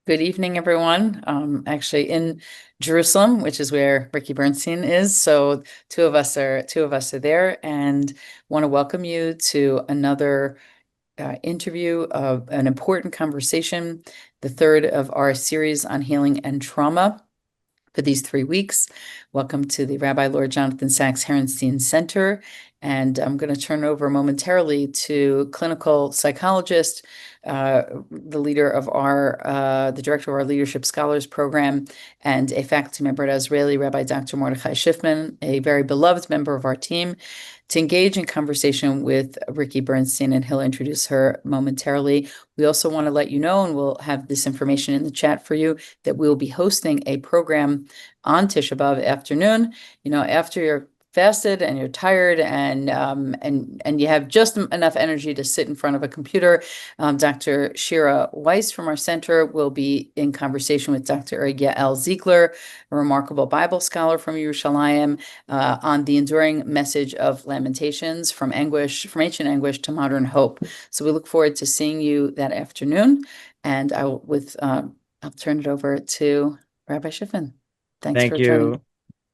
Good evening, everyone. Actually in Jerusalem, which is where Ricki Bernstein is. So two of us are there, and want to welcome you to another interview of an important conversation, the third of our series on healing and trauma for these 3 weeks. Welcome to the Rabbi Lord Jonathan Sacks-Herenstein Center. And I'm going to turn over momentarily to clinical psychologist, the leader of the director of our Leadership Scholars Program, and a faculty member at Israeli, Rabbi Dr. Mordechai Schiffman, a very beloved member of our team, to engage in conversation with Ricki Bernstein, and he'll introduce her momentarily. We also want to let you know, and we'll have this information in the chat for you, that we'll be hosting a program on Tisha B'Av afternoon. After you're fasted and you're tired and you have just enough energy to sit in front of a computer, Dr. Shira Weiss from our center will be in conversation with Dr. Yael Ziegler, a remarkable Bible scholar from Yerushalayim, on the enduring message of Lamentations, from ancient anguish to modern hope. So we look forward to seeing you that afternoon, and I'll turn it over to Rabbi Schiffman. Thanks Thank for joining you. me.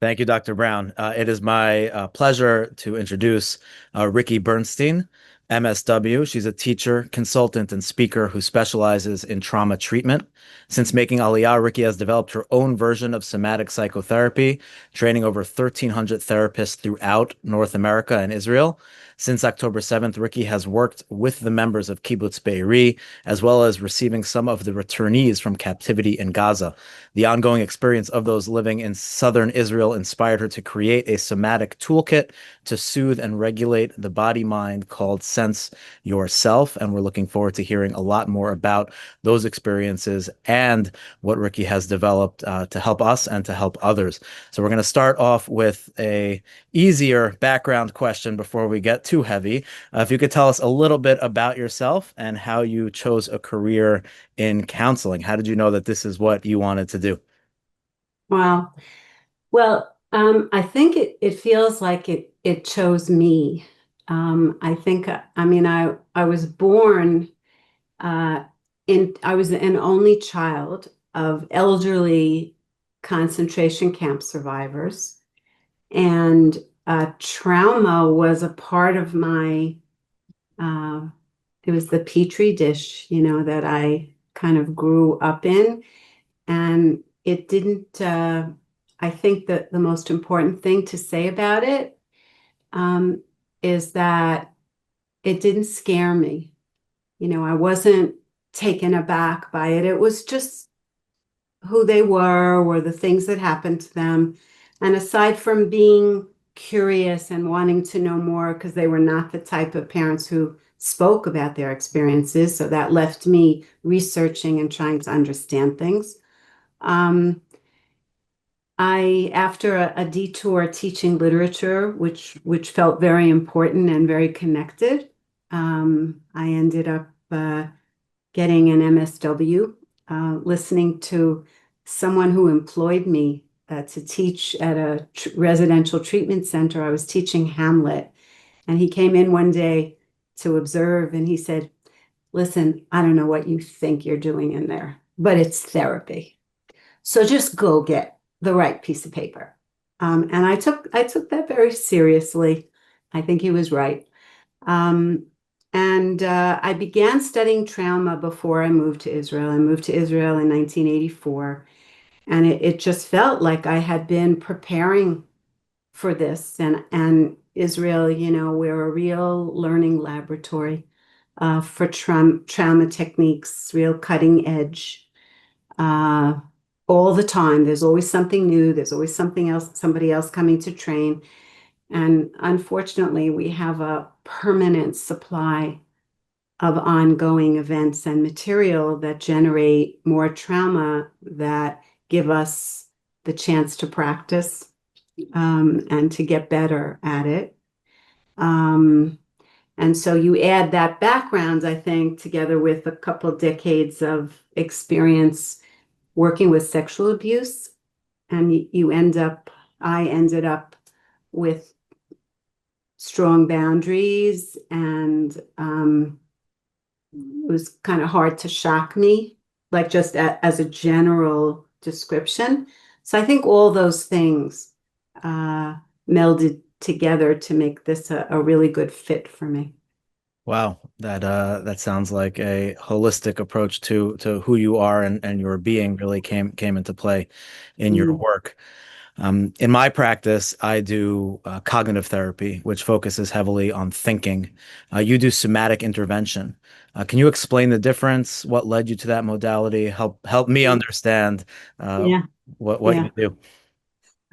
Thank you, Dr. Brown. It is my pleasure to introduce Ricki Bernstein, MSW. She's a teacher, consultant, and speaker who specializes in trauma treatment. Since making Aliyah, Ricki has developed her own version of somatic psychotherapy, training over 1,300 therapists throughout North America and Israel. Since October 7th, Ricki has worked with the members of Kibbutz Be'eri, as well as receiving some of the returnees from captivity in Gaza. The ongoing experience of those living in southern Israel inspired her to create a somatic toolkit to soothe and regulate the body-mind called Sense Yourself. And we're looking forward to hearing a lot more about those experiences and what Ricki has developed to help us and to help others. So we're going to start off with a easier background question before we get too heavy. If you could tell us a little bit about yourself and how you chose a career in counseling. How did you know that this is what you wanted to do? Wow. I think it feels like it chose me. I was born I was an only child of elderly concentration camp survivors, and trauma was a part of uh, it was the petri dish, that I kind of grew up in. And it didn't, I think that the most important thing to say about it is that it didn't scare me. I wasn't taken aback by it. It was just who they were, or the things that happened to them. And aside from being curious and wanting to know more, because they were not the type of parents who spoke about their experiences, so that left me researching and trying to understand things. After a detour teaching literature, which felt very important and very connected, I ended up getting an MSW, listening to someone who employed me to teach at a residential treatment center. I was teaching Hamlet, and he came in one day to observe, and he said, "Listen, I don't know what you think you're doing in there, but it's therapy. So just go get the right piece of paper." And I took that very seriously. I think he was right. And I began studying trauma before I moved to Israel. I moved to Israel in 1984, and it just felt like I had been preparing for this. And Israel, we're a real learning laboratory for trauma techniques, real cutting edge. Uh, all the time. There's always something new. There's always somebody else coming to train. And unfortunately, we have a permanent supply of ongoing events and material that generate more trauma, that give us the chance to practice and to get better at it. And so you add that background, I think, together with a couple decades of experience working with sexual abuse, and I ended up with strong boundaries, and it was kind of hard to shock me like just as a general description. So I think all those things melded together to make this a really good fit for me. Wow, that sounds like a holistic approach to who you are and your being really came into play in your Mm. work. In my practice, I do cognitive therapy, which focuses heavily on thinking. You do somatic intervention. Can you explain the difference? What led you to that modality? Help me understand uh, Yeah, what yeah. you do.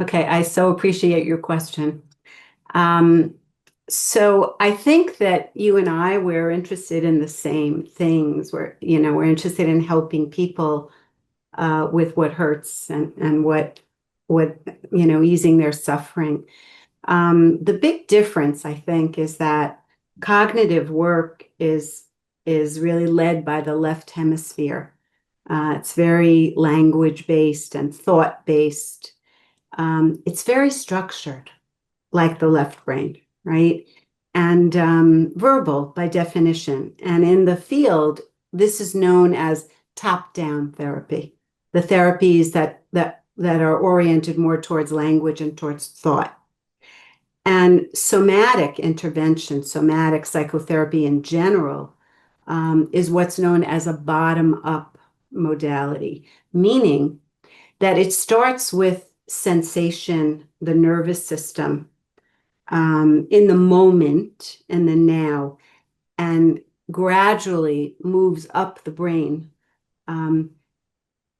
Okay, I so appreciate your question. Um, so I think that you and I, we're interested in the same things. We're interested in helping people with what hurts and what easing their suffering. The big difference, I think, is that cognitive work is really led by the left hemisphere. It's very language based and thought based. It's very structured, like the left brain, right? And verbal by definition. And in the field, this is known as top-down therapy. The therapies that are oriented more towards language and towards thought. And somatic intervention, somatic psychotherapy in general, is what's known as a bottom-up modality, meaning that it starts with sensation, the nervous system, in the moment and the now, and gradually moves up the brain um,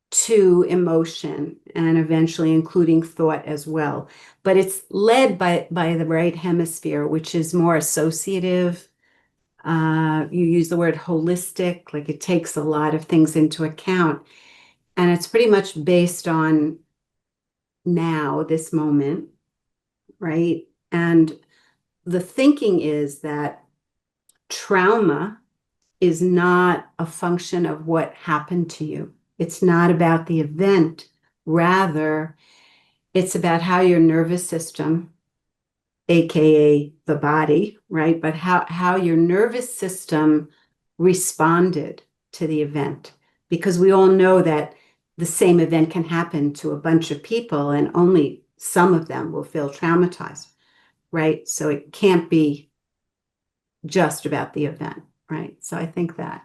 to emotion and eventually including thought as well. But it's led by the right hemisphere, which is more associative. You use the word holistic, like it takes a lot of things into account. And it's pretty much based on now, this moment, right? And the thinking is that trauma is not a function of what happened to you. It's not about the event. Rather, it's about how your nervous system, AKA the body, right? But how your nervous system responded to the event. Because we all know that the same event can happen to a bunch of people and only some of them will feel traumatized, right? So it can't be just about the event, right? So I think that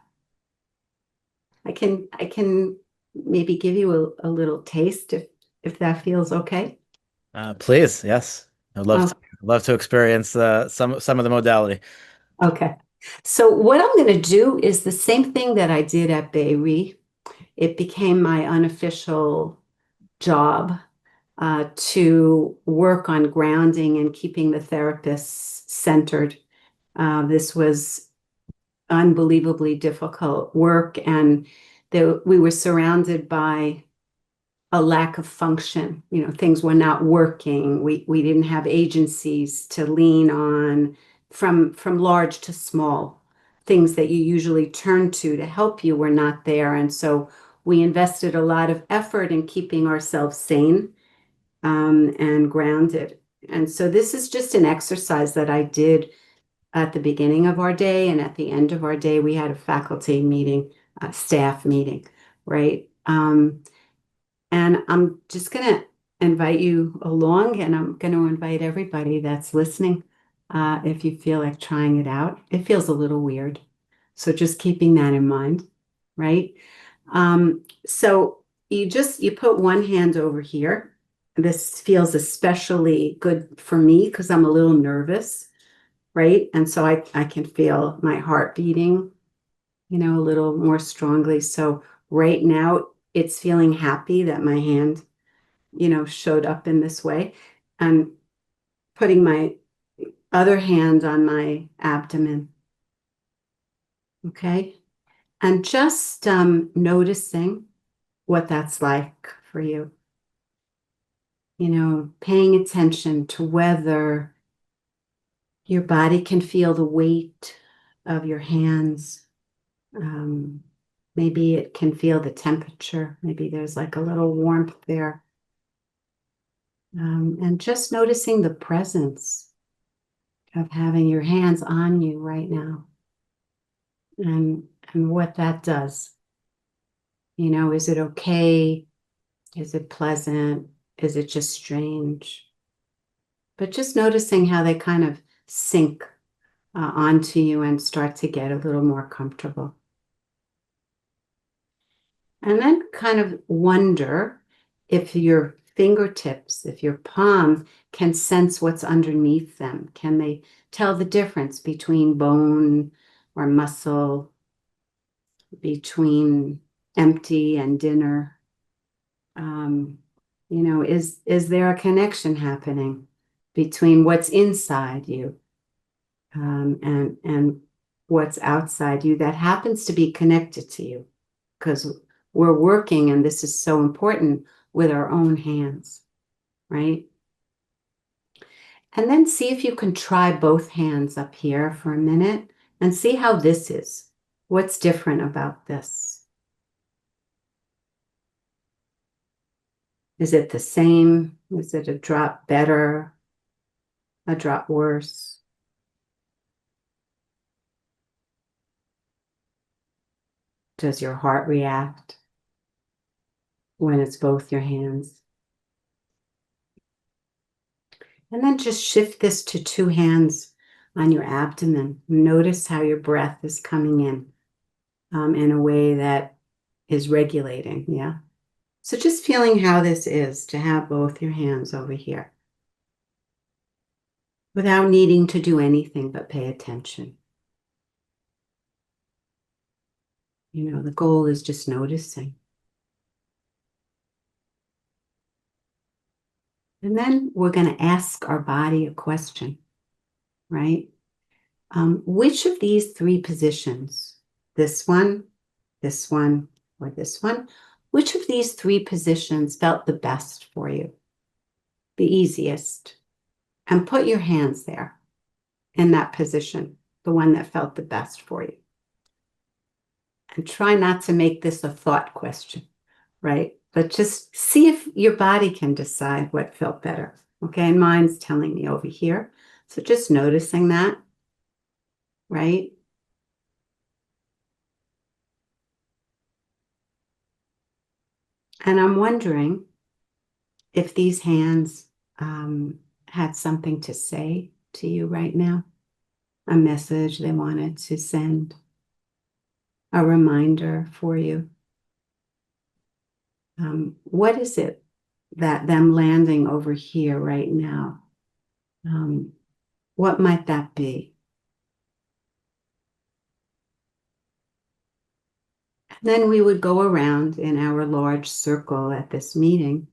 I can maybe give you a little taste if that feels okay. Please, yes, I'd Oh, love to experience some of the modality. okay. So what I'm going to do is the same thing that I did at Be'eri. It became my unofficial job to work on grounding and keeping the therapists centered. This was unbelievably difficult work, and we were surrounded by a lack of function. Things were not working. We didn't have agencies to lean on from large to small. Things that you usually turn to help you were not there. And so we invested a lot of effort in keeping ourselves sane and grounded. And so this is just an exercise that I did at the beginning of our day, and at the end of our day, we had a faculty meeting, a staff meeting, right? And I'm just going to invite you along, and I'm going to invite everybody that's listening, if you feel like trying it out. It feels a little weird. So just keeping that in mind, right? So you put one hand over here. This feels especially good for me because I'm a little nervous, right? And so I can feel my heart beating, a little more strongly. So right now it's feeling happy that my hand, showed up in this way. And putting my other hand on my abdomen, okay? And just noticing what that's like for you. Paying attention to whether your body can feel the weight of your hands. Um, Maybe it can feel the temperature. Maybe there's like a little warmth there. And just noticing the presence of having your hands on you right now and what that does. Is it okay? Is it pleasant? Is it just strange? But just noticing how they kind of sink onto you and start to get a little more comfortable. And then kind of wonder if your fingertips, if your palm can sense what's underneath them. Can they tell the difference between bone or muscle, between empty and dinner? Is there a connection happening between what's inside you and what's outside you that happens to be connected to you? Because we're working, and this is so important, with our own hands, right? And then see if you can try both hands up here for a minute and see how this is. What's different about this? Is it the same? Is it a drop better? A drop worse? Does your heart react when it's both your hands? And then just shift this to two hands on your abdomen. Notice how your breath is coming in a way that is regulating, yeah? So just feeling how this is to have both your hands over here without needing to do anything but pay attention. The goal is just noticing. And then we're going to ask our body a question, right? Which of these three positions, this one, or this one, which of these three positions felt the best for you, the easiest? And put your hands there in that position, the one that felt the best for you. And try not to make this a thought question, right? But just see if your body can decide what felt better. Okay, and mine's telling me over here. So just noticing that, right? And I'm wondering if these hands had something to say to you right now, a message they wanted to send, a reminder for you. What is it that them landing over here right now, what might that be? And then we would go around in our large circle at this meeting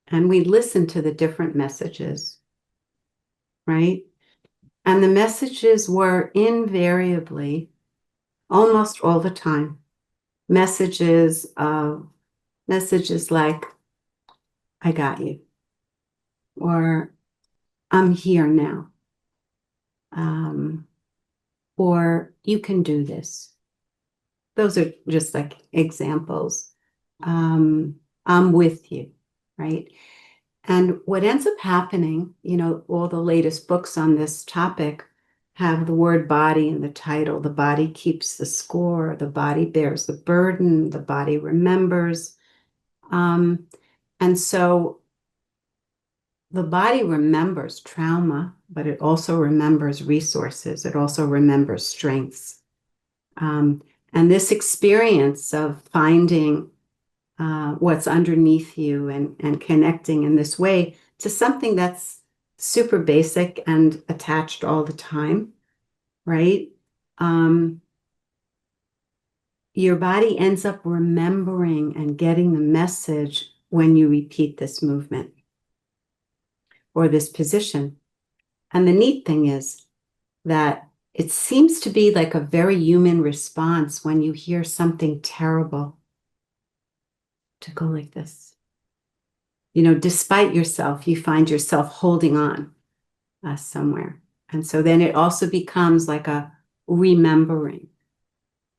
and we'd listen to the different messages, right? And the messages were invariably, almost all the time, messages like, I got you, or I'm here now, or you can do this. Those are just like examples. I'm with you, right? And what ends up happening, all the latest books on this topic have the word body in the title. The body keeps the score, the body bears the burden, the body remembers. And so the body remembers trauma, but it also remembers resources. It also remembers strengths. And this experience of finding what's underneath you and connecting in this way to something that's super basic and attached all the time, right? Your body ends up remembering and getting the message when you repeat this movement or this position. And the neat thing is that it seems to be like a very human response when you hear something terrible to go like this. Despite yourself, you find yourself holding on somewhere. And so then it also becomes like a remembering,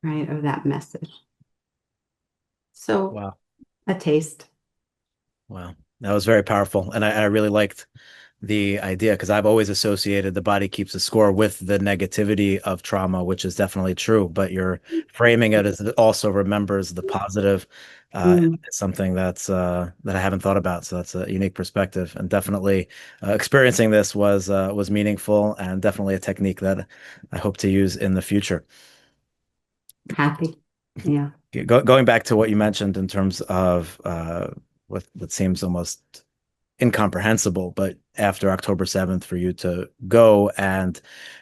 right, of that message. So Wow. a taste. Wow. That was very powerful. And I really liked the idea, because I've always associated the body keeps a score with the negativity of trauma, which is definitely true, but you're framing it as it also remembers the positive. Mm. It's something that I haven't thought about. So that's a unique perspective, and definitely experiencing this was meaningful, and definitely a technique that I hope to use in the future. Happy. Yeah. Going back to what you mentioned in terms of what seems almost incomprehensible, but after October 7th, for you to go and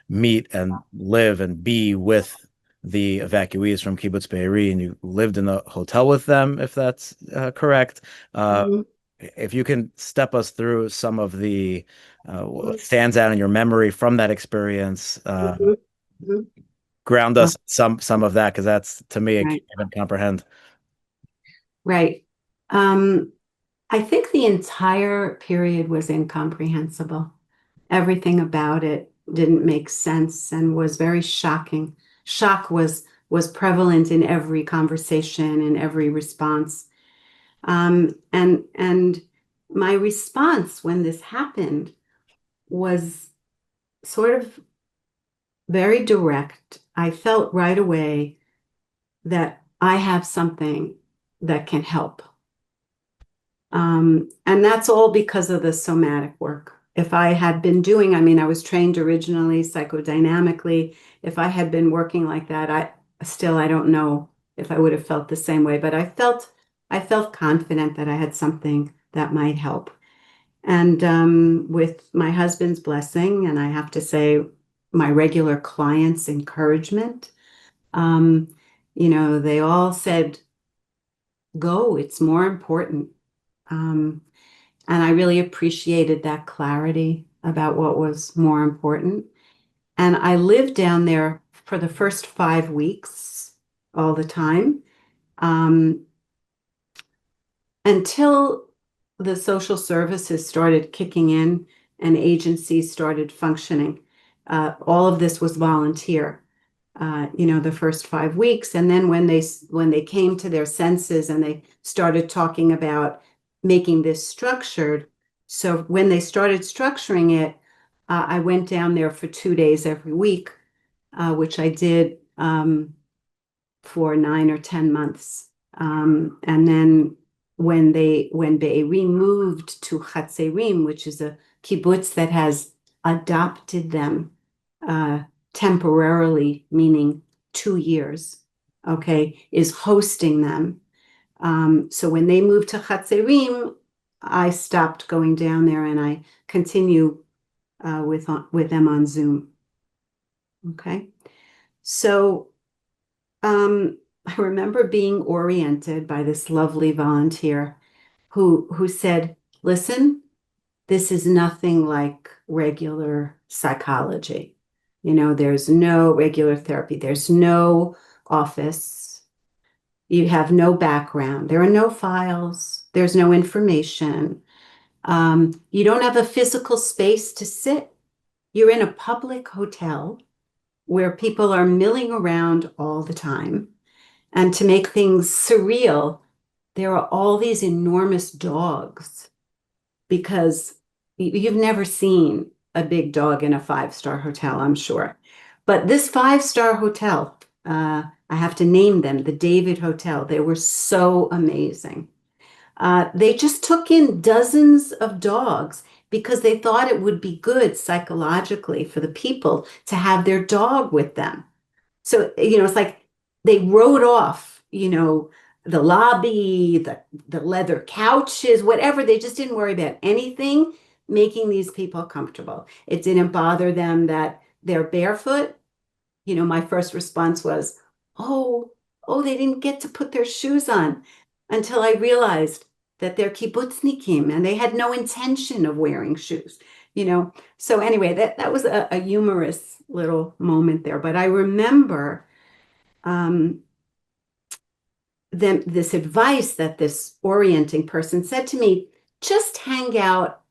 meet and live and be with the evacuees from Kibbutz Be'eri, and you lived in the hotel with them, if that's correct. Uh, Mhm. if you can step us through some of the what Mhm. stands out in your memory from that experience, Mhm. Mhm. ground Oh, us some of that, because that's, to me, I right. can't even comprehend. Right. Um, I think the entire period was incomprehensible. Everything about it didn't make sense and was very shocking. Shock was prevalent in every conversation, in every response. And my response when this happened was sort of very direct. I felt right away that I have something that can help. And that's all because of the somatic work. If I had been doing, I mean, I was trained originally psychodynamically. If I had been working like that, I don't know if I would have felt the same way, but I felt confident that I had something that might help. And with my husband's blessing, and I have to say, my regular clients' encouragement, um, they all said, go, it's more important. Um, and I really appreciated that clarity about what was more important. And I lived down there for the first 5 weeks all the time. Um, until the social services started kicking in and agencies started functioning. All of this was volunteer, the first 5 weeks. And then when they came to their senses and they started talking about making this structured, so when they started structuring it, I went down there for 2 days every week, which I did for 9 or 10 months. And then when Be'eri moved to Chatzerim, which is a kibbutz that has adopted them uh, temporarily, meaning 2 years, okay, is hosting them. So when they moved to Chatzerim, I stopped going down there and I continue with them on Zoom. Okay, so I remember being oriented by this lovely volunteer who said, "Listen, this is nothing like regular psychology. There's no regular therapy. There's no office. You have no background. There are no files. There's no information. You don't have a physical space to sit. You're in a public hotel where people are milling around all the time. And to make things surreal, there are all these enormous dogs because you've never seen a big dog in a five-star hotel, I'm sure. But this five-star hotel, I have to name them, the David Hotel, they were so amazing. They just took in dozens of dogs because they thought it would be good psychologically for the people to have their dog with them. So, it's like they wrote off, the lobby, the leather couches, whatever. They just didn't worry about anything making these people comfortable. It didn't bother them that they're barefoot. My first response was, oh, oh, they didn't get to put their shoes on until I realized that they're kibbutznikim and they had no intention of wearing shoes, you know. So anyway, that was a humorous little moment there. But I remember um, this advice that this orienting person said to me, just hang out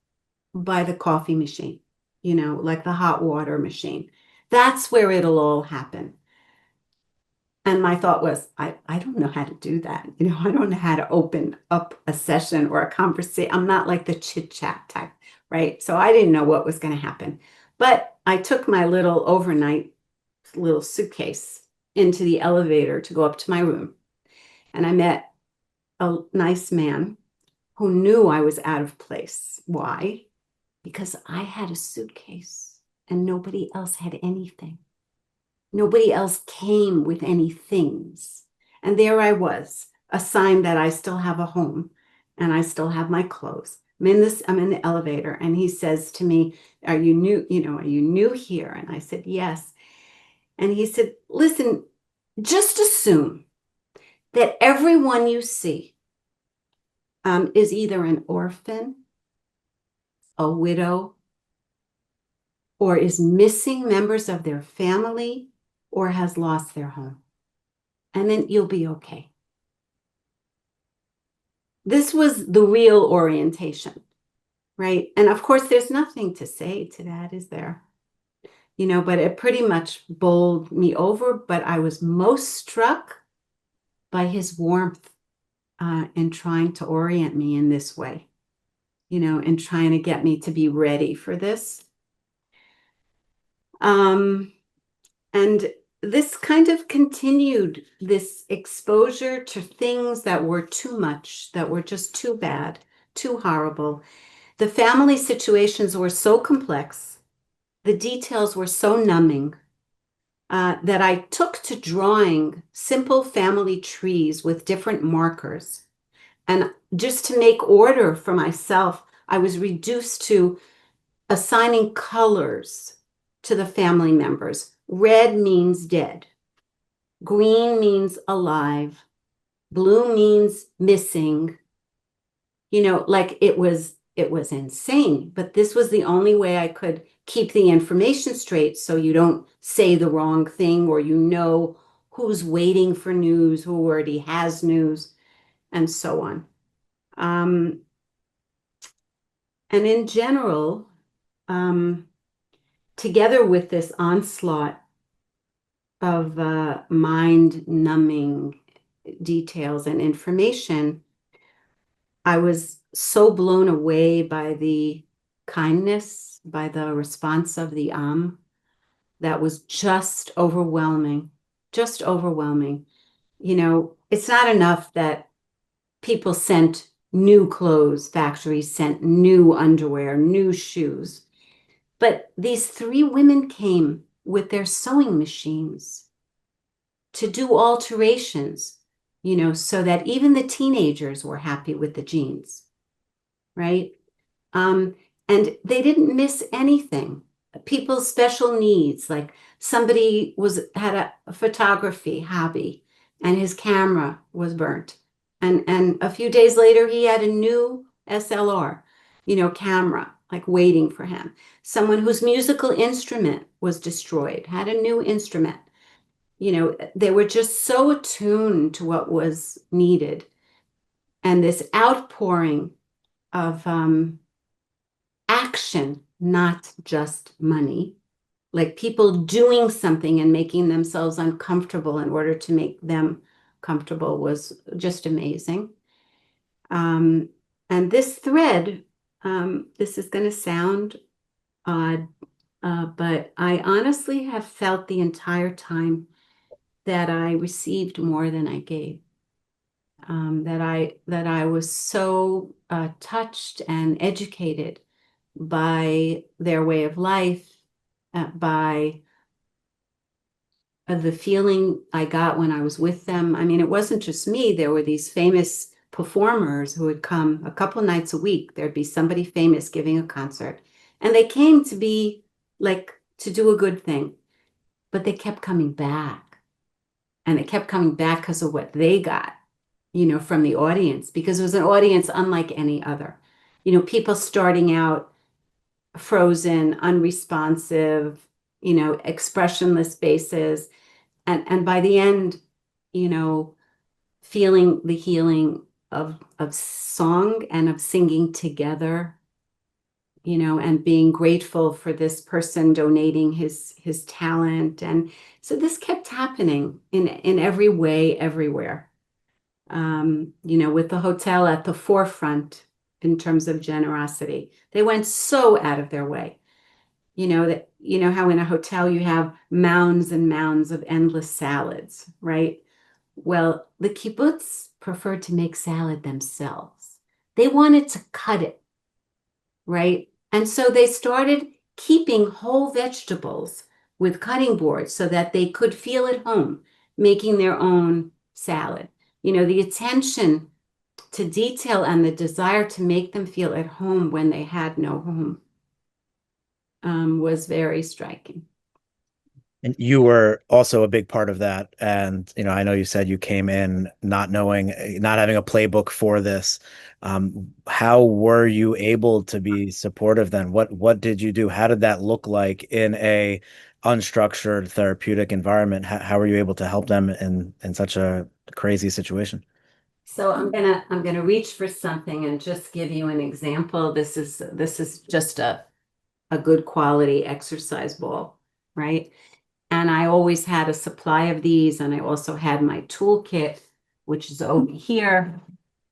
by the coffee machine, like the hot water machine. That's where it'll all happen. And my thought was, I don't know how to do that. I don't know how to open up a session or a conversation. I'm not like the chit chat type. right? So I didn't know what was going to happen. But I took my little overnight little suitcase into the elevator to go up to my room. And I met a nice man who knew I was out of place. Why? Because I had a suitcase and nobody else had anything. Nobody else came with any things. And there I was, a sign that I still have a home and I still have my clothes. I'm in the elevator, and he says to me, are you new? Are you new here? And I said, yes. And he said, listen, just assume that everyone you see is either an orphan, a widow, or is missing members of their family, or has lost their home. And then you'll be okay. This was the real orientation, right? And of course, there's nothing to say to that, is there? But it pretty much bowled me over. But I was most struck by his warmth in trying to orient me in this way, and trying to get me to be ready for this. And this kind of continued, this exposure to things that were too much, that were just too bad, too horrible. The family situations were so complex, the details were so numbing, that I took to drawing simple family trees with different markers. And just to make order for myself, I was reduced to assigning colors to the family members. Red means dead. Green means alive. Blue means missing. Like it was insane, but this was the only way I could keep the information straight, so you don't say the wrong thing, or who's waiting for news, who already has news, and so on. And in general, together with this onslaught of mind-numbing details and information, I was so blown away by the kindness, by the response of the that was just overwhelming, just overwhelming. It's not enough that people sent new clothes, factories sent new underwear, new shoes. But these 3 women came with their sewing machines to do alterations, so that even the teenagers were happy with the jeans, right? And they didn't miss anything. People's special needs, like somebody had a photography hobby and his camera was burnt. And a few days later, he had a new SLR, camera, like waiting for him. Someone whose musical instrument was destroyed had a new instrument. They were just so attuned to what was needed. And this outpouring of action, not just money, like people doing something and making themselves uncomfortable in order to make them comfortable, was just amazing. And this thread, this is going to sound odd, but I honestly have felt the entire time that I received more than I gave. That I was so touched and educated by their way of life, by the feeling I got when I was with them. I mean, it wasn't just me. There were these famous performers who would come a couple nights a week. There'd be somebody famous giving a concert, and they came to be to do a good thing, but they kept coming back, and they kept coming back because of what they got, from the audience, because it was an audience unlike any other. People starting out frozen, unresponsive, expressionless faces. And by the end, feeling the healing of song and of singing together, and being grateful for this person donating his talent. And so this kept happening in every way, everywhere. With the hotel at the forefront, in terms of generosity. They went so out of their way. You know how in a hotel you have mounds and mounds of endless salads, right? Well, the kibbutz preferred to make salad themselves. They wanted to cut it, right? And so they started keeping whole vegetables with cutting boards so that they could feel at home making their own salad. The attention to detail and the desire to make them feel at home when they had no home was very striking. And you were also a big part of that. And, I know you said you came in not knowing, not having a playbook for this. How were you able to be supportive then? What did you do? How did that look like in a unstructured therapeutic environment? How were you able to help them in such a crazy situation? So I'm gonna reach for something and just give you an example. This is just a good quality exercise ball, right? And I always had a supply of these, and I also had my toolkit, which is over here,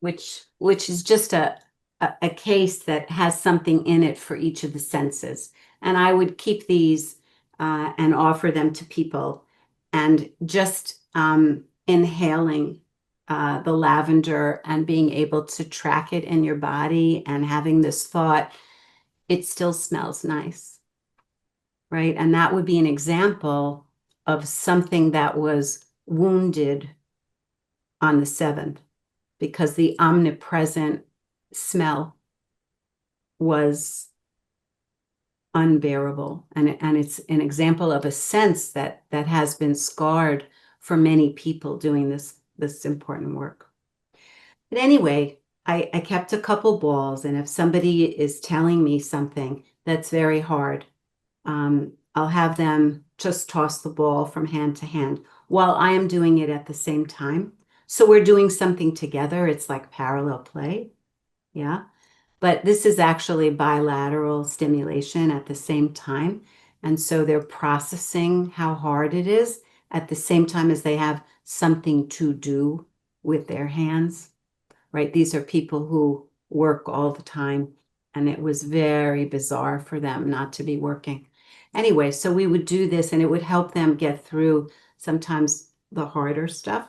which is just a case that has something in it for each of the senses. And I would keep these and offer them to people, and just inhaling the lavender and being able to track it in your body and having this thought, it still smells nice, right? And that would be an example of something that was wounded on the 7th, because the omnipresent smell was unbearable. And it's an example of a sense that has been scarred for many people doing this important work. But anyway, I kept a couple balls, and if somebody is telling me something that's very hard, I'll have them just toss the ball from hand to hand while I am doing it at the same time. So we're doing something together. It's like parallel play. Yeah. But this is actually bilateral stimulation at the same time. And so they're processing how hard it is at the same time as they have something to do with their hands, right? These are people who work all the time, and it was very bizarre for them not to be working. Anyway, so we would do this, and it would help them get through sometimes the harder stuff.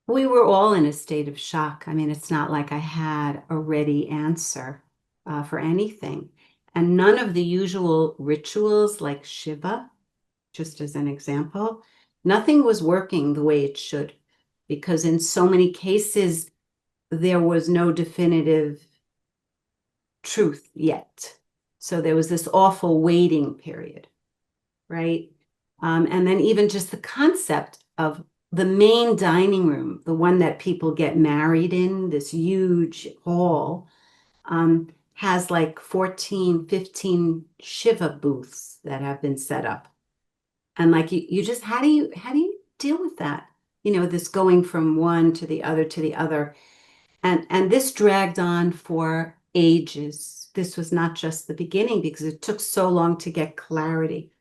We were all in a state of shock. I mean, it's not like I had a ready answer for anything. And none of the usual rituals like Shiva, just as an example, nothing was working the way it should, because in so many cases, there was no definitive truth yet. So there was this awful waiting period, right? And then even just the concept of the main dining room, the one that people get married in, this huge hall, has like 14, 15 Shiva booths that have been set up. And like you just, how do you deal with that? This going from one to the other to the other. And this dragged on for ages. This was not just the beginning, because it took so long to get clarity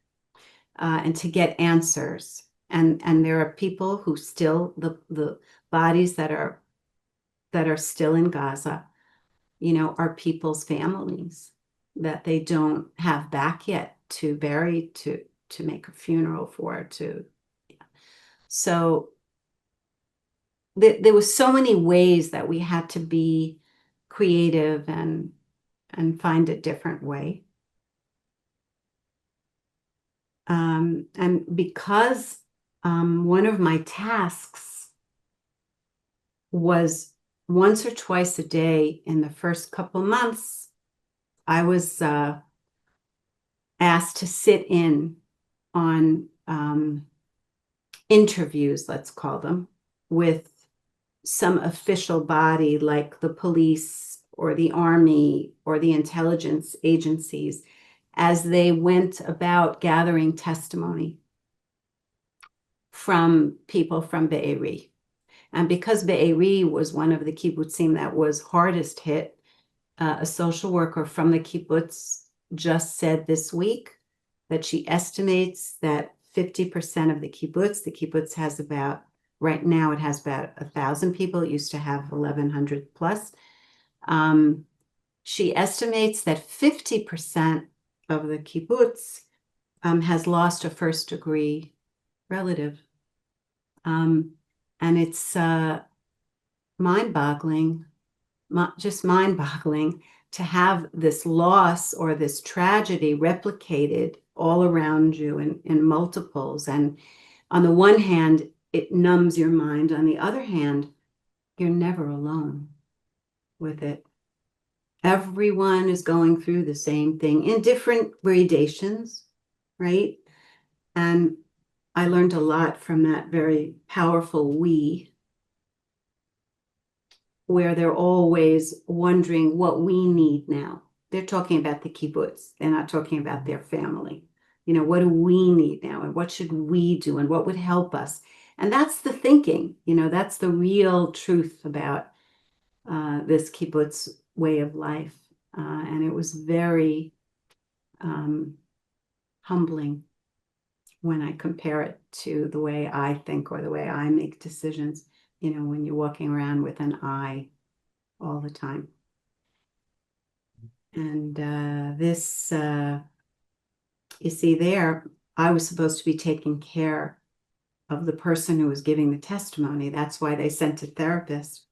and to get answers. And there are people who still, the bodies that are still in Gaza, are people's families that they don't have back yet to bury, to make a funeral for, So there was so many ways that we had to be creative and find a different way. And because one of my tasks was once or twice a day in the first couple months, I was asked to sit in on interviews, let's call them, with some official body like the police or the army or the intelligence agencies, as they went about gathering testimony from people from Be'eri. And because Be'eri was one of the kibbutzim that was hardest hit, a social worker from the kibbutz just said this week that she estimates that 50% of the kibbutz has about Right now it has about 1,000 people. It used to have 1,100 plus. She estimates that 50% of the kibbutz has lost a first degree relative. And it's mind-boggling, just mind-boggling to have this loss or this tragedy replicated all around you in multiples. And on the one hand, it numbs your mind. On the other hand, you're never alone with it. Everyone is going through the same thing in different gradations, right? And I learned a lot from that very powerful we, where they're always wondering what we need now. They're talking about the kibbutz. They're not talking about their family. You know, what do we need now? And what should we do? And what would help us? And that's the thinking, you know, that's the real truth about this kibbutz way of life. And it was very humbling when I compare it to the way I think or the way I make decisions, you know, when you're walking around with an I all the time. And this, you see there, I was supposed to be taking care of the person who was giving the testimony. That's why they sent a therapist.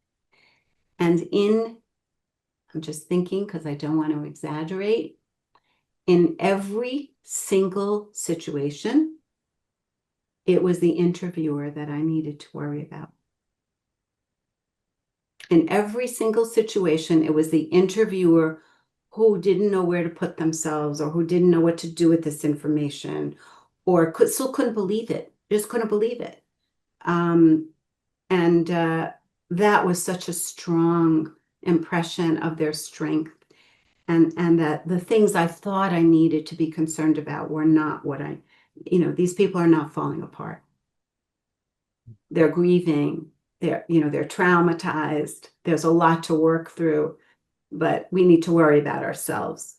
And I'm just thinking because I don't want to exaggerate, in every single situation, it was the interviewer that I needed to worry about. In every single situation, it was the interviewer who didn't know where to put themselves or who didn't know what to do with this information or still couldn't believe it, just couldn't believe it. And that was such a strong impression of their strength. And that the things I thought I needed to be concerned about were not what these people are not falling apart. They're grieving, they're traumatized. There's a lot to work through, but we need to worry about ourselves,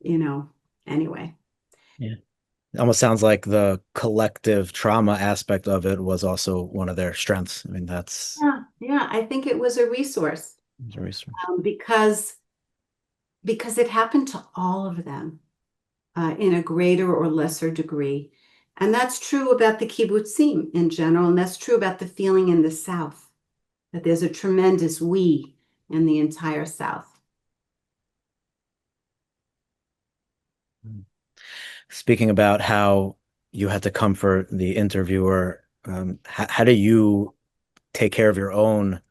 anyway. Yeah. It almost sounds like the collective trauma aspect of it was also one of their strengths. I mean, that's. Yeah, I think it was a resource. A resource. Because it happened to all of them in a greater or lesser degree. And that's true about the kibbutzim in general, and that's true about the feeling in the South, that there's a tremendous we in the entire South. Speaking about how you had to comfort the interviewer, how do you take care of your own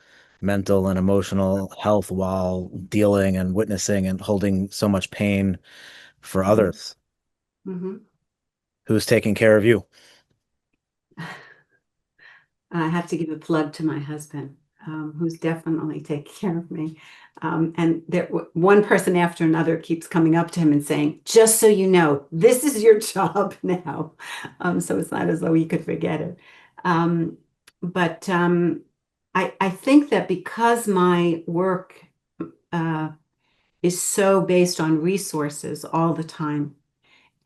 mental and emotional health while dealing and witnessing and holding so much pain for others? Mm-hmm. Who's taking care of you? I have to give a plug to my husband, who's definitely taking care of me. And one person after another keeps coming up to him and saying, just so you know, this is your job now. So it's not as though he could forget it. But I think that because my work is so based on resources all the time,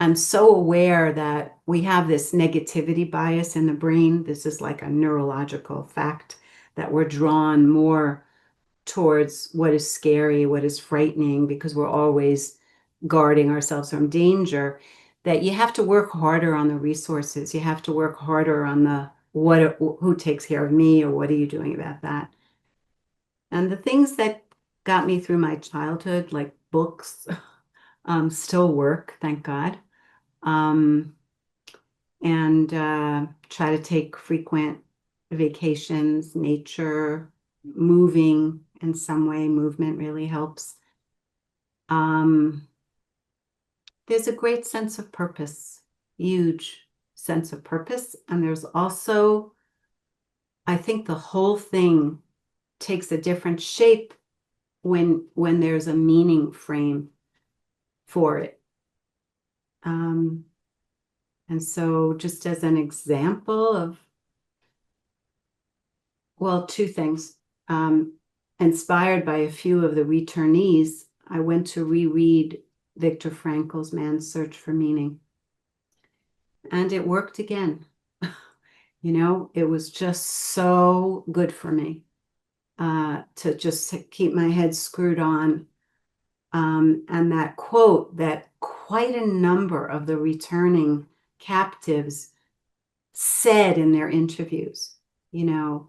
I'm so aware that we have this negativity bias in the brain. This is like a neurological fact that we're drawn more towards what is scary, what is frightening, because we're always guarding ourselves from danger, that you have to work harder on the resources. You have to work harder on who takes care of me or what are you doing about that? And the things that got me through my childhood, like books, still work, thank God. And try to take frequent vacations, nature, moving in some way. Movement really helps. There's a great sense of purpose, huge sense of purpose. And there's also, I think the whole thing takes a different shape when there's a meaning frame for it. And so just as an example of, well, two things. Inspired by a few of the returnees, I went to reread Viktor Frankl's Man's Search for Meaning. And it worked again. You know, it was just so good for me to just keep my head screwed on. And that quote that quite a number of the returning captives said in their interviews, you know,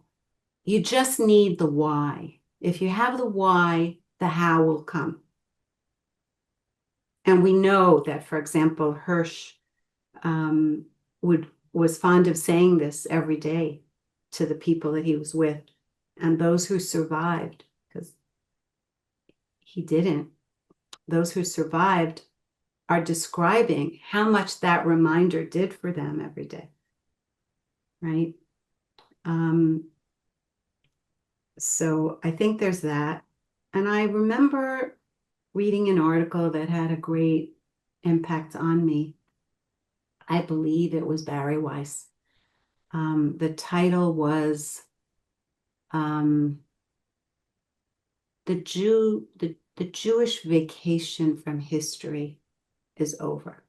you just need the why. If you have the why, the how will come. And we know that, for example, Hirsch was fond of saying this every day to the people that he was with and those who survived, because he didn't. Those who survived are describing how much that reminder did for them every day, right? So I think there's that. And I remember reading an article that had a great impact on me. I believe it was Barry Weiss. The title was the Jewish vacation from history is over.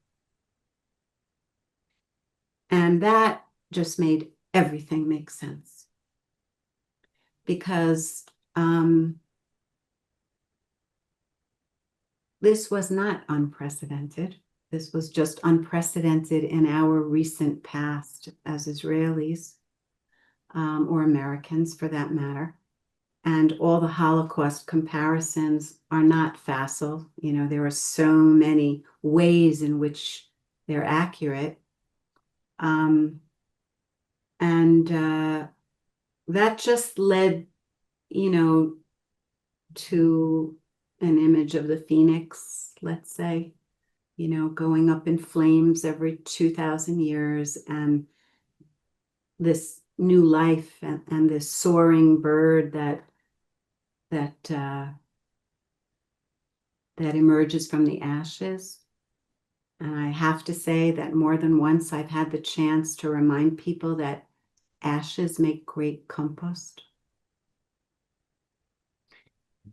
And that just made everything make sense. Because this was not unprecedented. This was just unprecedented in our recent past as Israelis, or Americans for that matter. And all the Holocaust comparisons are not facile. You know, there are so many ways in which they're accurate. That just led, you know, to an image of the phoenix, let's say, you know, going up in flames every 2,000 years, and this new life and this soaring bird that emerges from the ashes. And I have to say that more than once I've had the chance to remind people that ashes make great compost.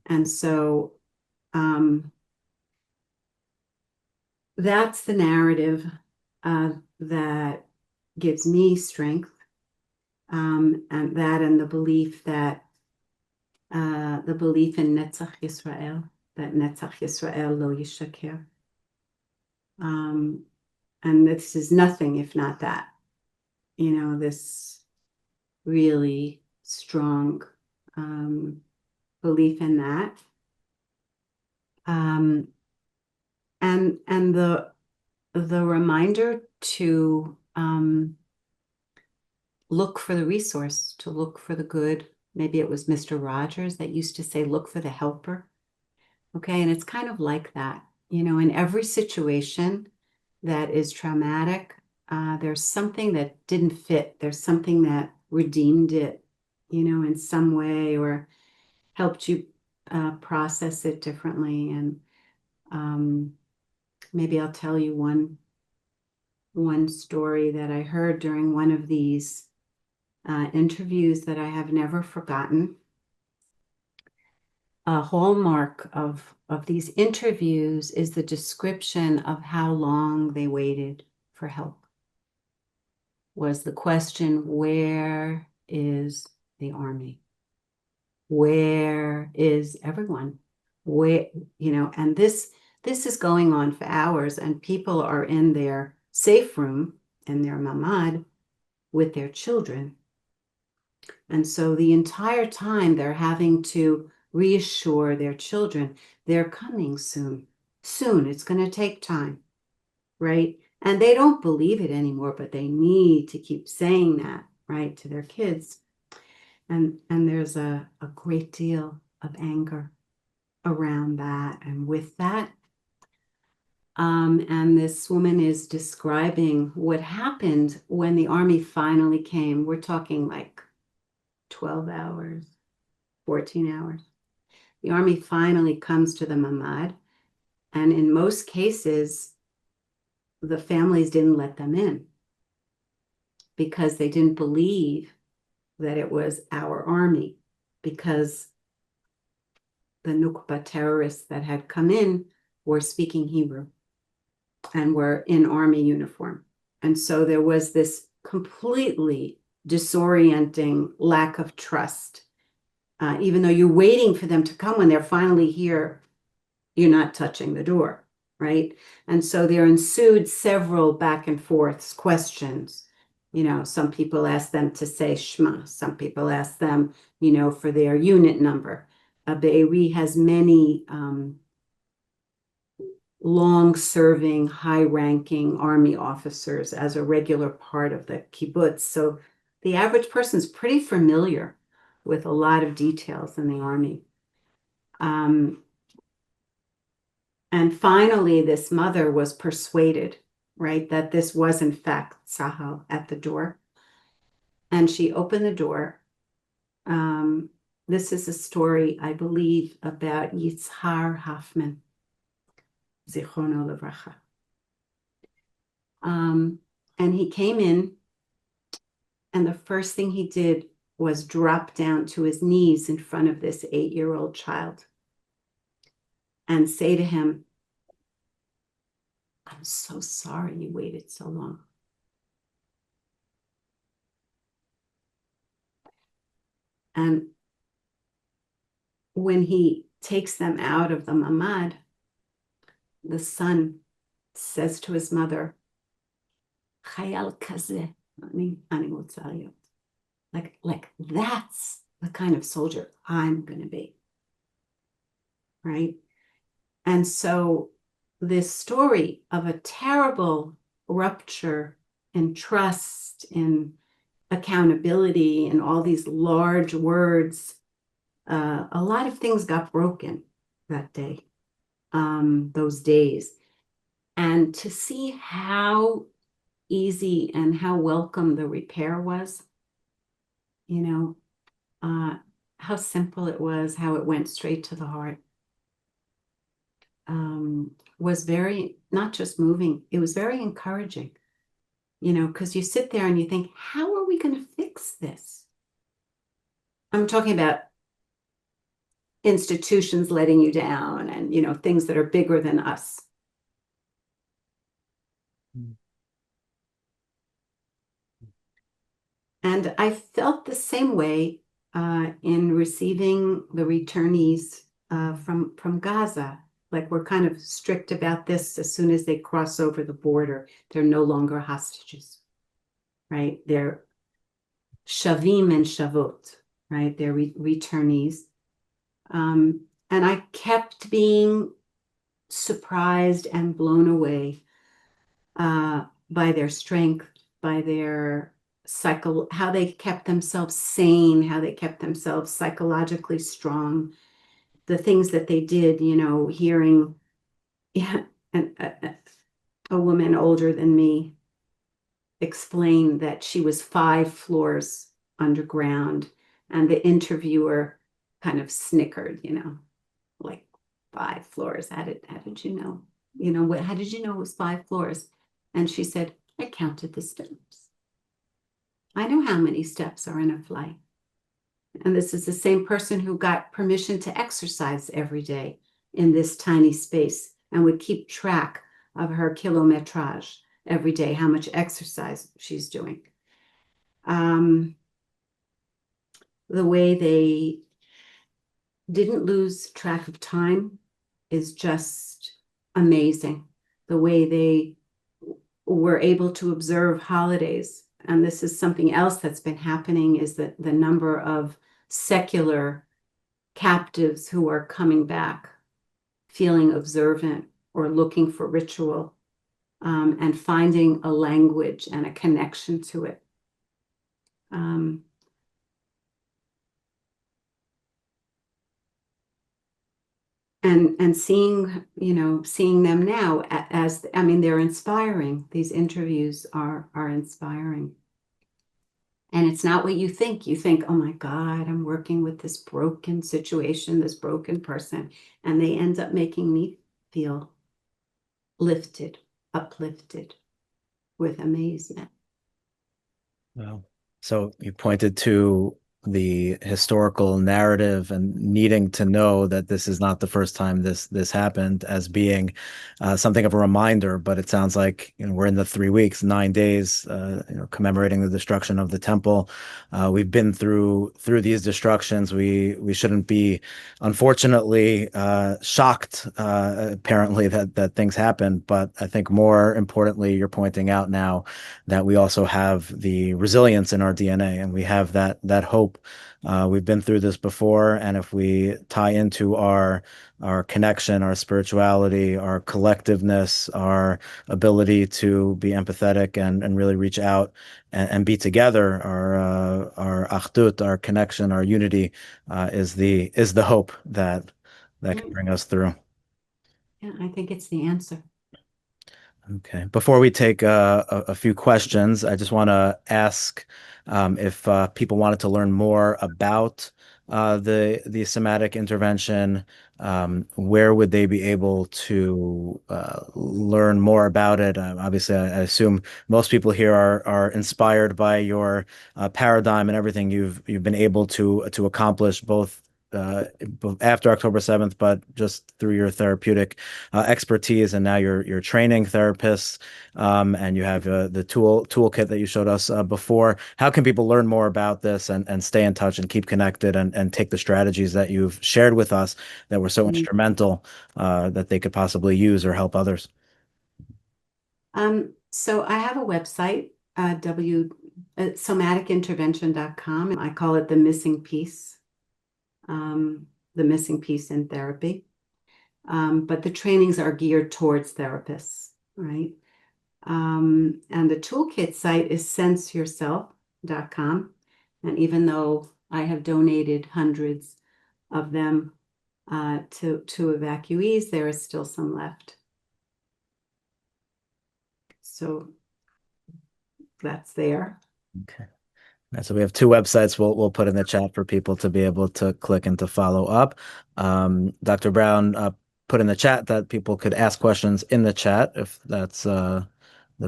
And so that's the narrative that gives me strength, and the belief that the belief in Netzach Yisrael, that Netzach Yisrael lo yishaker. And this is nothing if not that, you know, this really strong belief in that. And the reminder to look for the resource, to look for the good. Maybe it was Mr. Rogers that used to say, look for the helper. Okay, and it's kind of like that, you know, in every situation that is traumatic, there's something that didn't fit. There's something that redeemed it, you know, in some way, or helped you process it differently. And maybe I'll tell you one story that I heard during one of these interviews that I have never forgotten. A hallmark of these interviews is the description of how long they waited for help. Was the question, where is the army? Where is everyone? Where, you know, and this is going on for hours, and people are in their safe room, in their mamad, with their children. And so the entire time they're having to reassure their children, they're coming soon. Soon, it's going to take time, right? And they don't believe it anymore, but they need to keep saying that, right, to their kids. And there's a great deal of anger around that and with that. And this woman is describing what happened when the army finally came. We're talking like 12 hours, 14 hours. The army finally comes to the mamad. And in most cases, the families didn't let them in because they didn't believe that it was our army, because the Nukba terrorists that had come in were speaking Hebrew and were in army uniform. And so there was this completely disorienting lack of trust. Even though you're waiting for them to come, when they're finally here, you're not touching the door, right? And so there ensued several back and forths, questions. Some people ask them to say Shema. Some people ask them, for their unit number. Be'eri has many long-serving, high-ranking army officers as a regular part of the kibbutz. So the average person's pretty familiar with a lot of details in the army. And finally, this mother was persuaded, right, that this was in fact Sahel at the door. And she opened the door. This is a story, I believe, about Yitzhar Hoffman, Zichrono Livracha. And he came in, and the first thing he did was drop down to his knees in front of this 8-year-old child and say to him, "I'm so sorry you waited so long." And when he takes them out of the mamad, the son says to his mother, "Chayal kazeh, ani רוצה להיות." Like that's the kind of soldier I'm going to be, right? And so this story of a terrible rupture in trust, in accountability, and all these large words, a lot of things got broken that day, those days. And to see how easy and how welcome the repair was, how simple it was, how it went straight to the heart, was very, not just moving, it was very encouraging, because you sit there and you think, how are we going to fix this? I'm talking about institutions letting you down and, things that are bigger than us. And I felt the same way in receiving the returnees from Gaza. Like, we're kind of strict about this. As soon as they cross over the border, they're no longer hostages, right? They're shavim and shavot, right? They're returnees. And I kept being surprised and blown away by their strength, by their how they kept themselves sane, how they kept themselves psychologically strong, the things that they did, hearing a woman older than me explain that she was 5 floors underground, and the interviewer kind of snickered, like 5 floors. How did you know? How did you know it was 5 floors? And she said, "I counted the steps. I know how many steps are in a flight." And this is the same person who got permission to exercise every day in this tiny space and would keep track of her kilometrage every day, how much exercise she's doing. The way they didn't lose track of time is just amazing. The way they were able to observe holidays. And this is something else that's been happening, is that the number of secular captives who are coming back, feeling observant or looking for ritual, and finding a language and a connection to it. And seeing them now as, they're inspiring. These interviews are inspiring. And it's not what you think. You think, oh my God, I'm working with this broken situation, this broken person. And they end up making me feel lifted, uplifted with amazement. Wow. So you pointed to the historical narrative and needing to know that this is not the first time this happened as being something of a reminder. But it sounds like, we're in the 3 weeks, 9 days, commemorating the destruction of the temple. We've been through these destructions. We shouldn't be, unfortunately, shocked, apparently, that things happen. But I think more importantly, you're pointing out now that we also have the resilience in our DNA, and we have that hope. We've been through this before, and if we tie into our connection, our spirituality, our collectiveness, our ability to be empathetic and really reach out and be together, our achdut, our connection, our unity, is the hope that can bring us through. Yeah, I think it's the answer. Okay. Before we take a few questions, I just want to ask if people wanted to learn more about the somatic intervention, where would they be able to learn more about it? Obviously, I assume most people here are inspired by your paradigm and everything you've been able to accomplish both after October 7th, but just through your therapeutic expertise, and now you're training therapists, and you have the toolkit that you showed us before. How can people learn more about this and stay in touch and keep connected and take the strategies that you've shared with us that were so instrumental that they could possibly use or help others? So I have a website, somaticintervention.com. I call it the missing piece. The missing piece in therapy. But the trainings are geared towards therapists, right? And the toolkit site is senseyourself.com. And even though I have donated hundreds of them to evacuees, there is still some left. So that's there. Okay. So we have two websites we'll put in the chat for people to be able to click and to follow up. Dr. Brown put in the chat that people could ask questions in the chat if that's the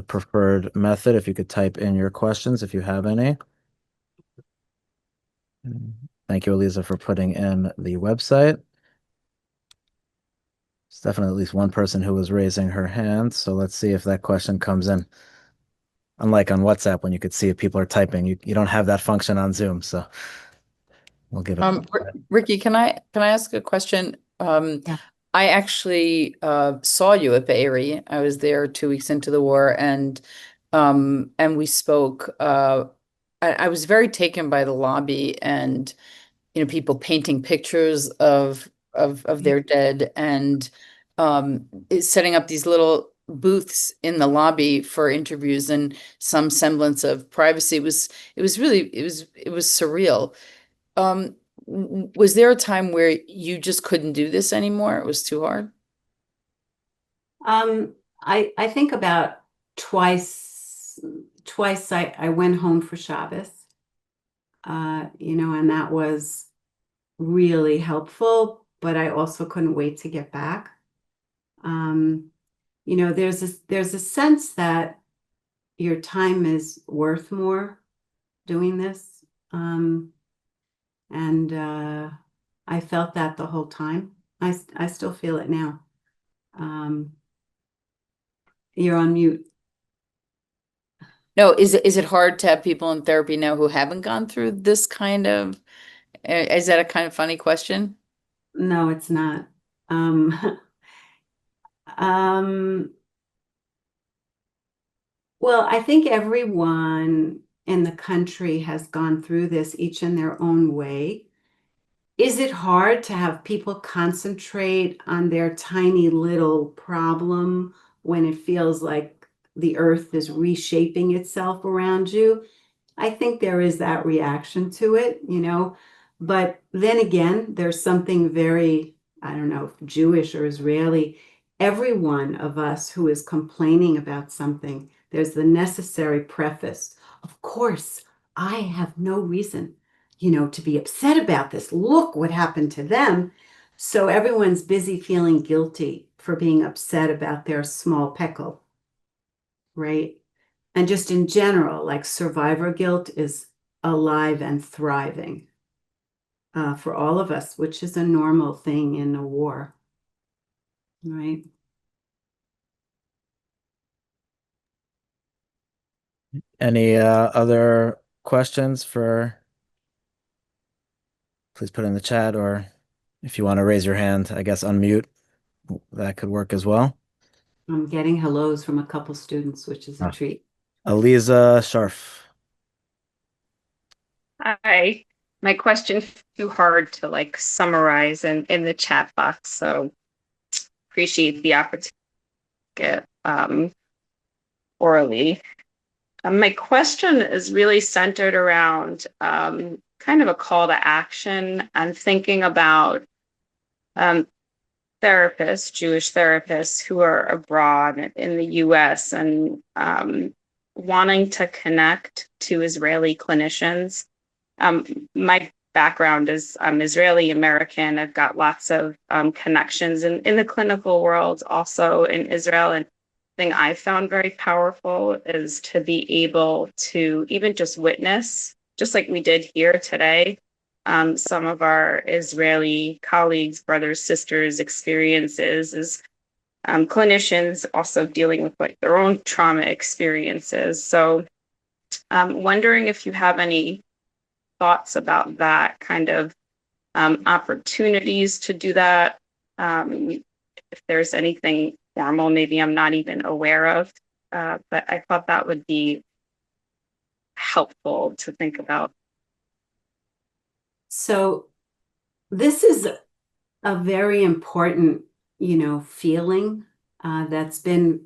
preferred method. If you could type in your questions if you have any. Thank you, Eliza, for putting in the website. There's definitely at least one person who was raising her hand, so let's see if that question comes in. Unlike on WhatsApp, when you could see if people are typing, you don't have that function on Zoom, so we'll give it. Ricki, can I ask a question? Yeah. I actually saw you at Be'eri. I was there 2 weeks into the war, and we spoke. I was very taken by the lobby, and people painting pictures of their dead, and setting up these little booths in the lobby for interviews and some semblance of privacy. It was surreal. Was there a time where you just couldn't do this anymore? It was too hard? I think about twice I went home for Shabbos, and that was really helpful, but I also couldn't wait to get back. There's a sense that your time is worth more doing this. And I felt that the whole time. I still feel it now. You're on mute. No, is it hard to have people in therapy now who haven't gone through this kind of, is that a kind of funny question? No, it's not. Well, I think everyone in the country has gone through this, each in their own way. Is it hard to have people concentrate on their tiny little problem when it feels like the earth is reshaping itself around you? I think there is that reaction to it, but then again, there's something very, I don't know, Jewish or Israeli. Every one of us who is complaining about something, there's the necessary preface. Of course, I have no reason, to be upset about this. Look what happened to them. So everyone's busy feeling guilty for being upset about their small peckle, right? And just in general, like survivor guilt is alive and thriving for all of us, which is a normal thing in a war, right? Any other questions please put in the chat, or if you want to raise your hand, I guess unmute, that could work as well. I'm getting hellos from a couple students, which is a treat. Aliza Sharf. Hi. My question too hard to like summarize in the chat box, so appreciate the opportunity to get orally. My question is really centered around kind of a call to action. I'm thinking about therapists, Jewish therapists who are abroad in the US and wanting to connect to Israeli clinicians. My background is Israeli American. I've got lots of connections in the clinical world, also in Israel. And the thing I found very powerful is to be able to even just witness, just like we did here today, some of our Israeli colleagues, brothers, sisters' experiences as clinicians also dealing with like their own trauma experiences. So I'm wondering if you have any thoughts about that kind of opportunities to do that. If there's anything formal, maybe I'm not even aware of, but I thought that would be helpful to think about. So this is a very important, feeling that's been,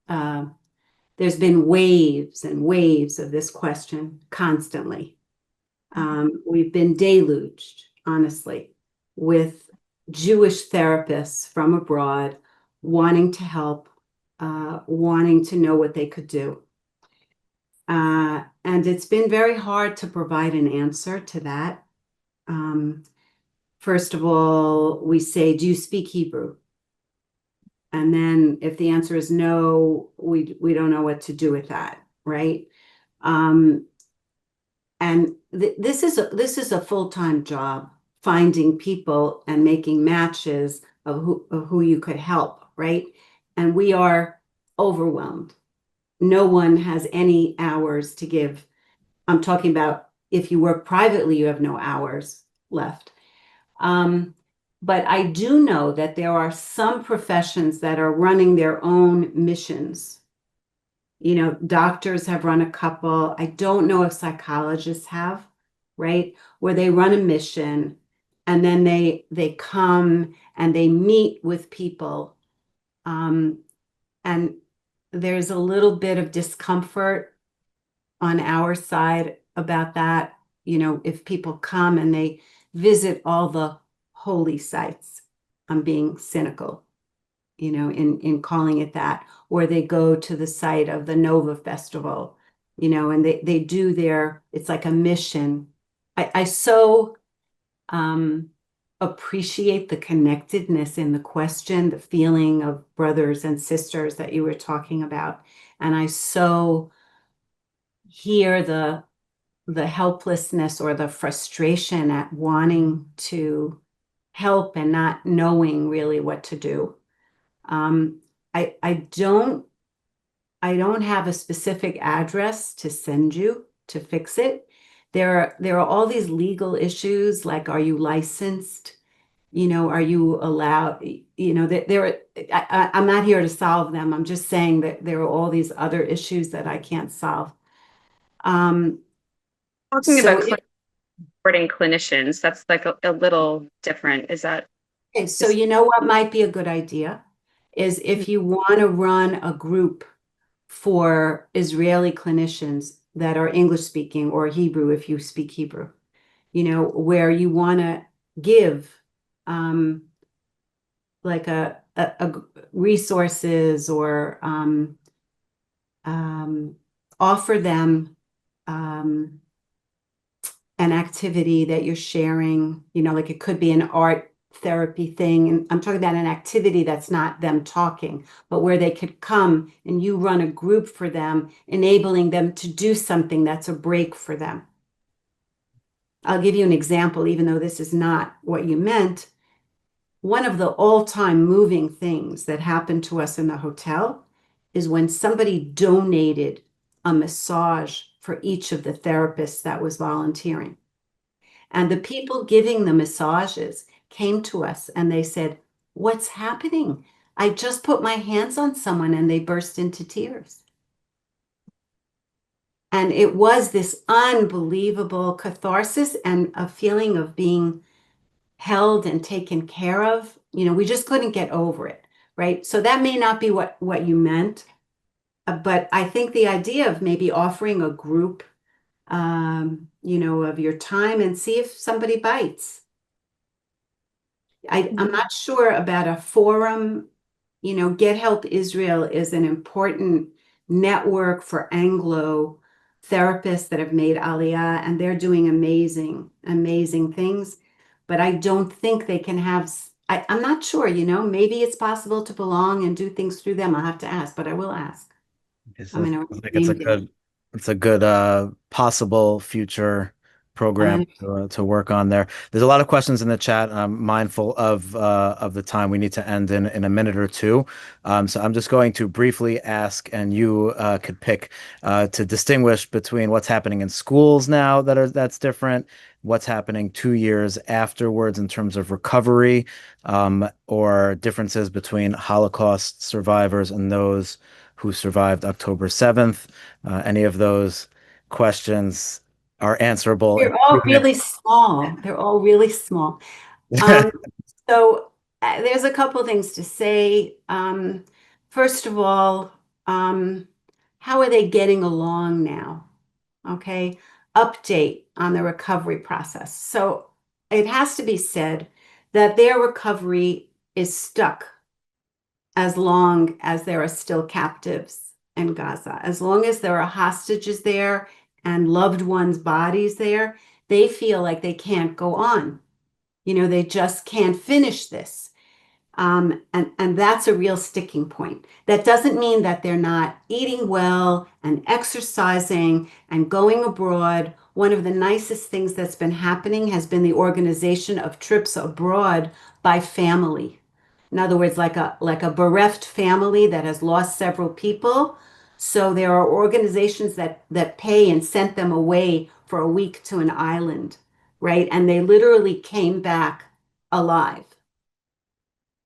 there's been waves and waves of this question constantly. We've been deluged, honestly, with Jewish therapists from abroad wanting to help, wanting to know what they could do. And it's been very hard to provide an answer to that. First of all, we say, do you speak Hebrew? And then if the answer is no, we don't know what to do with that, right? And this is a full-time job, finding people and making matches of who you could help, right? And we are overwhelmed. No one has any hours to give. I'm talking about if you work privately, you have no hours left. But I do know that there are some professions that are running their own missions. Doctors have run a couple. I don't know if psychologists have, right? Where they run a mission and then they come and they meet with people. And there's a little bit of discomfort on our side about that. If people come and they visit all the holy sites, I'm being cynical, in calling it that, or they go to the site of the Nova Festival, and they do it's like a mission. I so appreciate the connectedness in the question, the feeling of brothers and sisters that you were talking about. And I so hear the helplessness or the frustration at wanting to help and not knowing really what to do. I don't have a specific address to send you to fix it. There are all these legal issues, like, are you licensed? Are you allowed? I'm not here to solve them. I'm just saying that there are all these other issues that I can't solve. Talking about supporting clinicians, that's like a little different. Is that? Okay, so what might be a good idea is if you want to run a group for Israeli clinicians that are English speaking, or Hebrew if you speak Hebrew, where you want to give like a resources or offer them an activity that you're sharing, like it could be an art therapy thing. And I'm talking about an activity that's not them talking, but where they could come and you run a group for them, enabling them to do something that's a break for them. I'll give you an example, even though this is not what you meant. One of the all-time moving things that happened to us in the hotel is when somebody donated a massage for each of the therapists that was volunteering. And the people giving the massages came to us and they said, "What's happening? I just put my hands on someone," and they burst into tears. And it was this unbelievable catharsis and a feeling of being held and taken care of. We just couldn't get over it, right? So that may not be what you meant, but I think the idea of maybe offering a group, of your time and see if somebody bites. I'm not sure about a forum. Get Help Israel is an important network for Anglo therapists that have made Aliyah, and they're doing amazing, amazing things. But I don't think they can have, I'm not sure, maybe it's possible to belong and do things through them. I'll have to ask, but I will ask. So I'm I going think to name them. it's a good possible future program I to work on there. There's a lot of questions in the chat. I'm mindful of the time. We need to end in a minute or two. So I'm just going to briefly ask, and you could pick to distinguish between what's happening in schools now that's different, what's happening 2 years afterwards in terms of recovery, or differences between Holocaust survivors and those who survived October 7th. Any of those questions are answerable in They're all 2 minutes. really small. They're all really small. Um, so there's a couple things to say. First of all, how are they getting along now? Okay. Update on the recovery process. So it has to be said that their recovery is stuck as long as there are still captives in Gaza. As long as there are hostages there and loved ones' bodies there, they feel like they can't go on. They just can't finish this. And that's a real sticking point. That doesn't mean that they're not eating well and exercising and going abroad. One of the nicest things that's been happening has been the organization of trips abroad by family. In other words, like a bereft family that has lost several people. So there are organizations that pay and sent them away for a week to an island, right? And they literally came back alive.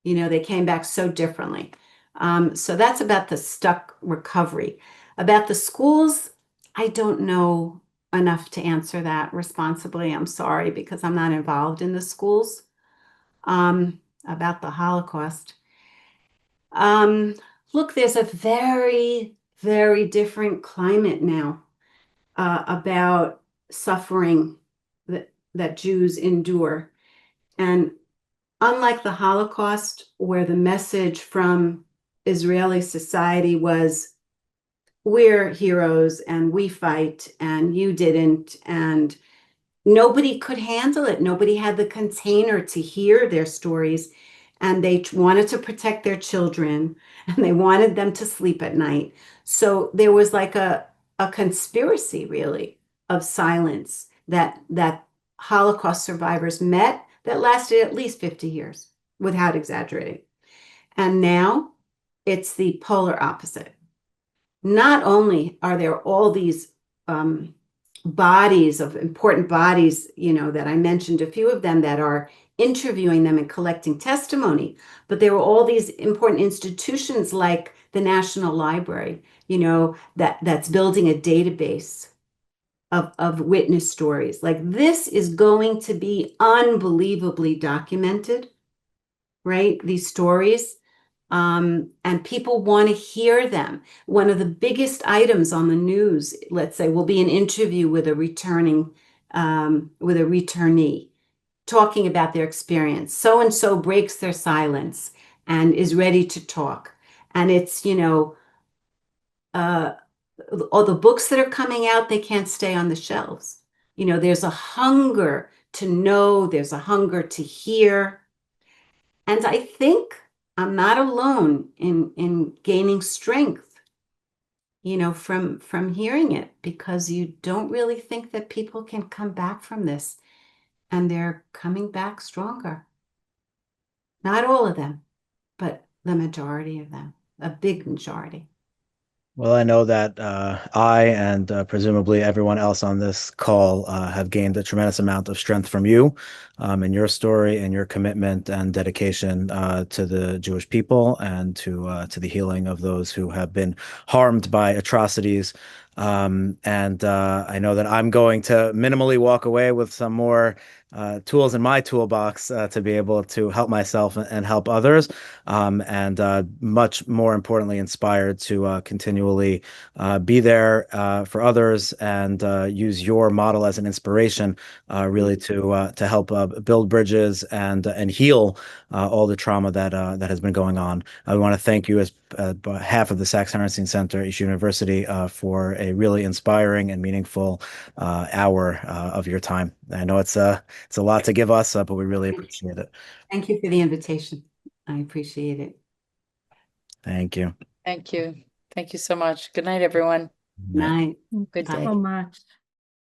They came back so differently. So that's about the stuck recovery. About the schools, I don't know enough to answer that responsibly. I'm sorry, because I'm not involved in the schools. About the Holocaust. Um, Look, there's a very, very different climate now about suffering that Jews endure. And unlike the Holocaust, where the message from Israeli society was, "We're heroes and we fight and you didn't," and nobody could handle it. Nobody had the container to hear their stories, and they wanted to protect their children and they wanted them to sleep at night. So there was like a conspiracy, really, of silence that Holocaust survivors met that lasted at least 50 years, without exaggerating. And now it's the polar opposite. Not only are there all these bodies of important bodies, that I mentioned a few of them that are interviewing them and collecting testimony, but there are all these important institutions like the National Library, that's building a database of witness stories. Like, this is going to be unbelievably documented, right? These stories. And people want to hear them. One of the biggest items on the news, let's say, will be an interview with a returnee, talking about their experience. So and so breaks their silence and is ready to talk. And it's, all the books that are coming out, they can't stay on the shelves. There's a hunger to know, there's a hunger to hear. And I think I'm not alone in gaining strength from hearing it, because you don't really think that people can come back from this, and they're coming back stronger. Not all of them, but the majority of them, a big majority. Well, I know that I and presumably everyone else on this call have gained a tremendous amount of strength from you and your story and your commitment and dedication to the Jewish people and to the healing of those who have been harmed by atrocities. And I know that I'm going to minimally walk away with some more tools in my toolbox to be able to help myself and help others. And much more importantly, inspired to continually be there for others and use your model as an inspiration, really to help build bridges and heal all the trauma that has been going on. I want to thank you as behalf of the Sacks-Herenstein Center at Yeshiva University for a really inspiring and meaningful hour of your time. I know it's a lot to give us, but we really appreciate it. Thank you for the invitation. I appreciate it. Thank you. Thank you. Thank you so much. Good night, everyone. Night. Good Bye. day. So much.